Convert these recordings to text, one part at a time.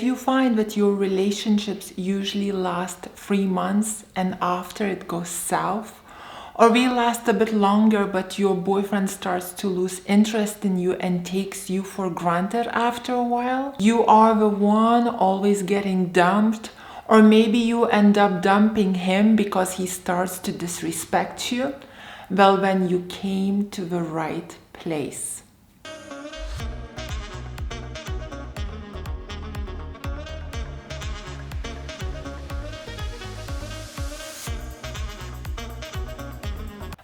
If you find that your relationships usually last 3 months and after it goes south, or they last a bit longer but your boyfriend starts to lose interest in you and takes you for granted after a while, you are the one always getting dumped, or maybe you end up dumping him because he starts to disrespect you, well, then you came to the right place.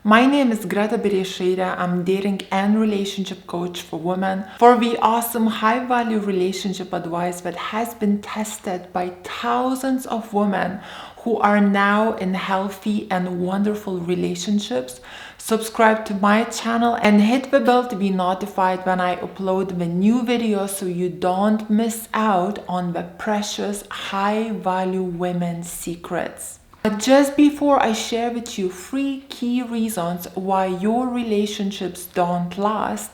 My name is Greta Bereisaite. I'm dating and relationship coach for women for the awesome high-value relationship advice that has been tested by thousands of women who are now in healthy and wonderful relationships. Subscribe to my channel and hit the bell to be notified when I upload the new videos so you don't miss out on the precious high-value women's secrets. But just before I share with you 3 key reasons why your relationships don't last,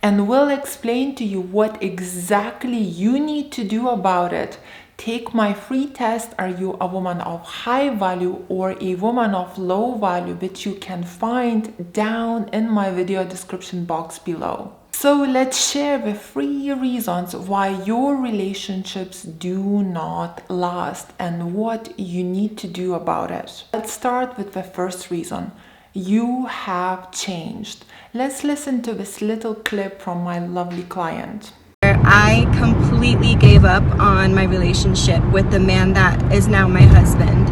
and will explain to you what exactly you need to do about it, take my free test, Are You a Woman of High Value or a Woman of Low Value, which you can find down in my video description box below. So let's share the 3 reasons why your relationships do not last and what you need to do about it. Let's start with the first reason. You have changed. Let's listen to this little clip from my lovely client. I completely gave up on my relationship with the man that is now my husband.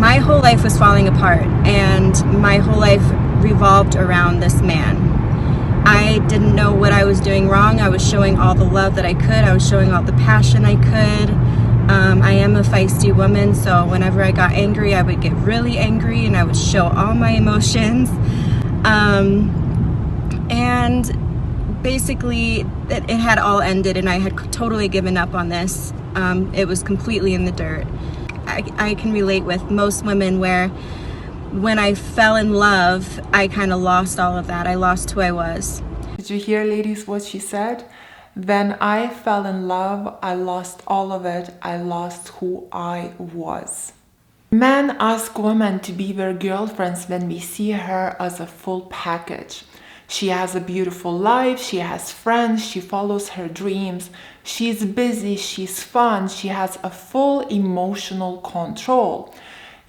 My whole life was falling apart and my whole life revolved around this man. I didn't know what I was doing wrong. I was showing all the love that I could. I was showing all the passion I could. I am a feisty woman, so whenever I got angry, I would get really angry and I would show all my emotions. And basically, it had all ended and I had totally given up on this. It was completely in the dirt. I can relate with most women where when I fell in love, I kind of lost all of that. I lost who I was. Did you hear, ladies, what she said? When I fell in love, I lost all of it. I lost who I was. Men ask women to be their girlfriends when we see her as a full package. She has a beautiful life, she has friends, she follows her dreams, she's busy, she's fun, she has a full emotional control.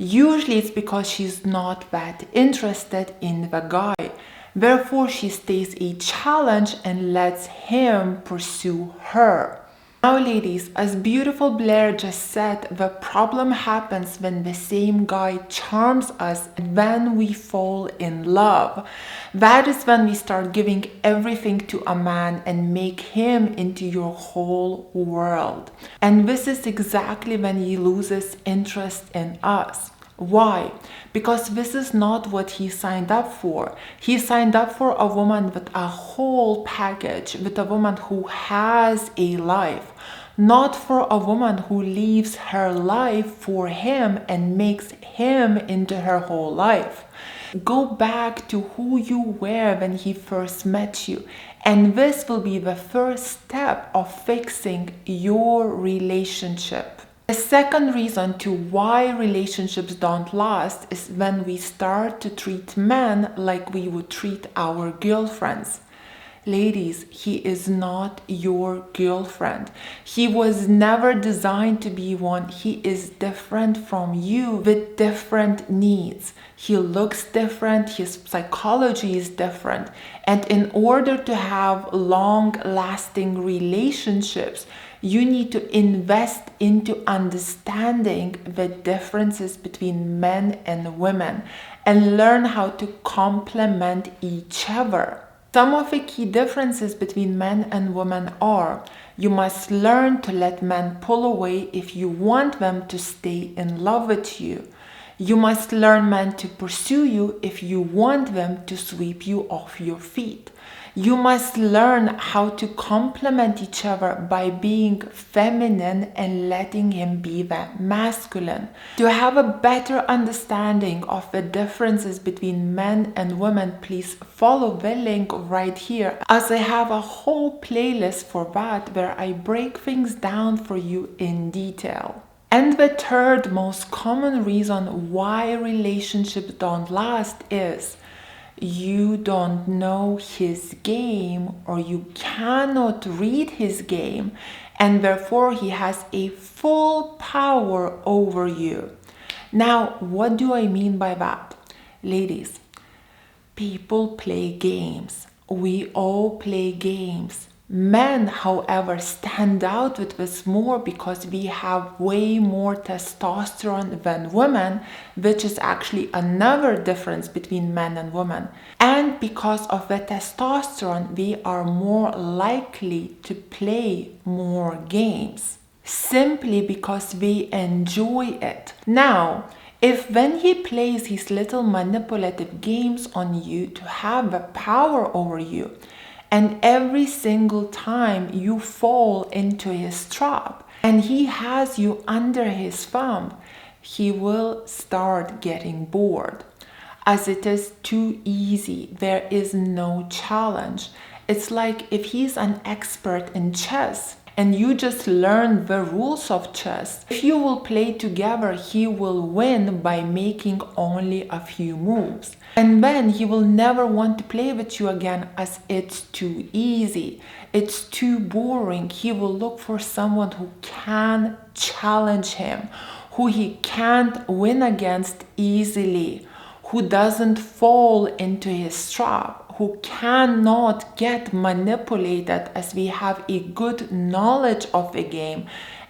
Usually it's because she's not that interested in the guy. Therefore, she stays a challenge and lets him pursue her. Now, ladies, as beautiful Blair just said, the problem happens when the same guy charms us and when we fall in love. That is when we start giving everything to a man and make him into your whole world. And this is exactly when he loses interest in us. Why? Because this is not what he signed up for. He signed up for a woman with a whole package, with a woman who has a life, not for a woman who leaves her life for him and makes him into her whole life. Go back to who you were when he first met you, and this will be the first step of fixing your relationship. The second reason to why relationships don't last is when we start to treat men like we would treat our girlfriends. Ladies, he is not your girlfriend. He was never designed to be one. He is different from you with different needs. He looks different. His psychology is different. And in order to have long-lasting relationships, you need to invest into understanding the differences between men and women and learn how to complement each other. Some of the key differences between men and women are: you must learn to let men pull away if you want them to stay in love with you. You must learn men to pursue you if you want them to sweep you off your feet. You must learn how to complement each other by being feminine and letting him be the masculine. To have a better understanding of the differences between men and women, please follow the link right here, as I have a whole playlist for that where I break things down for you in detail. And the third most common reason why relationships don't last is you don't know his game, or you cannot read his game, and therefore he has a full power over you. Now, what do I mean by that? Ladies, people play games. We all play games. Men, however, stand out with this more because we have way more testosterone than women, which is actually another difference between men and women. And because of the testosterone, we are more likely to play more games, simply because we enjoy it. Now, if when he plays his little manipulative games on you to have the power over you, and every single time you fall into his trap and he has you under his thumb, he will start getting bored. As it is too easy, there is no challenge. It's like if he's an expert in chess and you just learn the rules of chess, if you will play together, he will win by making only a few moves. And then he will never want to play with you again, as it's too easy. It's too boring. He will look for someone who can challenge him, who he can't win against easily, who doesn't fall into his trap, who cannot get manipulated, as we have a good knowledge of the game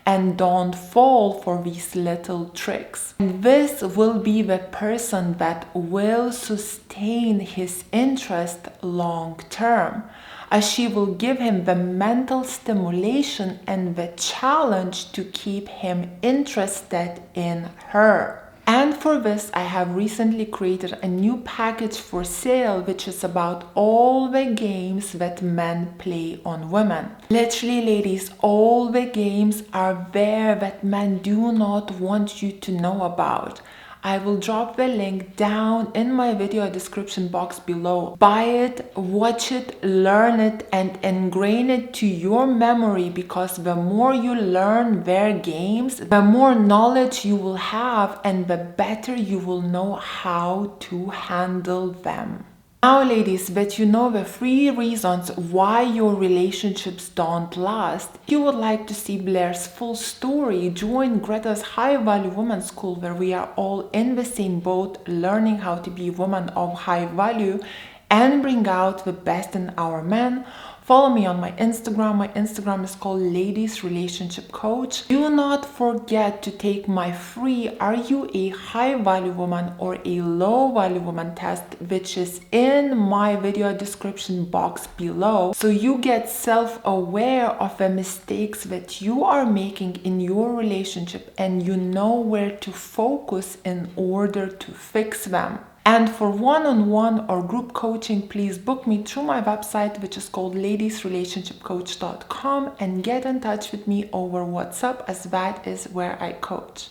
and don't fall for these little tricks. And this will be the person that will sustain his interest long term, as she will give him the mental stimulation and the challenge to keep him interested in her. And for this, I have recently created a new package for sale, which is about all the games that men play on women. Literally, ladies, all the games are there that men do not want you to know about. I will drop the link down in my video description box below. Buy it, watch it, learn it, and ingrain it to your memory, because the more you learn their games, the more knowledge you will have and the better you will know how to handle them. Now, ladies, that you know the 3 reasons why your relationships don't last. If you would like to see Blair's full story, join Greta's High Value Woman School, where we are all in the same boat, learning how to be women of high value and bring out the best in our men. Follow me on my Instagram. My Instagram is called Ladies Relationship Coach. Do not forget to take my free Are You a High Value Woman or a Low Value Woman test, which is in my video description box below, so you get self-aware of the mistakes that you are making in your relationship and you know where to focus in order to fix them. And for one-on-one or group coaching, please book me through my website, which is called ladiesrelationshipcoach.com, and get in touch with me over WhatsApp, as that is where I coach.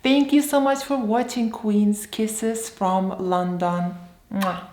Thank you so much for watching, Queens. Kisses from London. Mwah.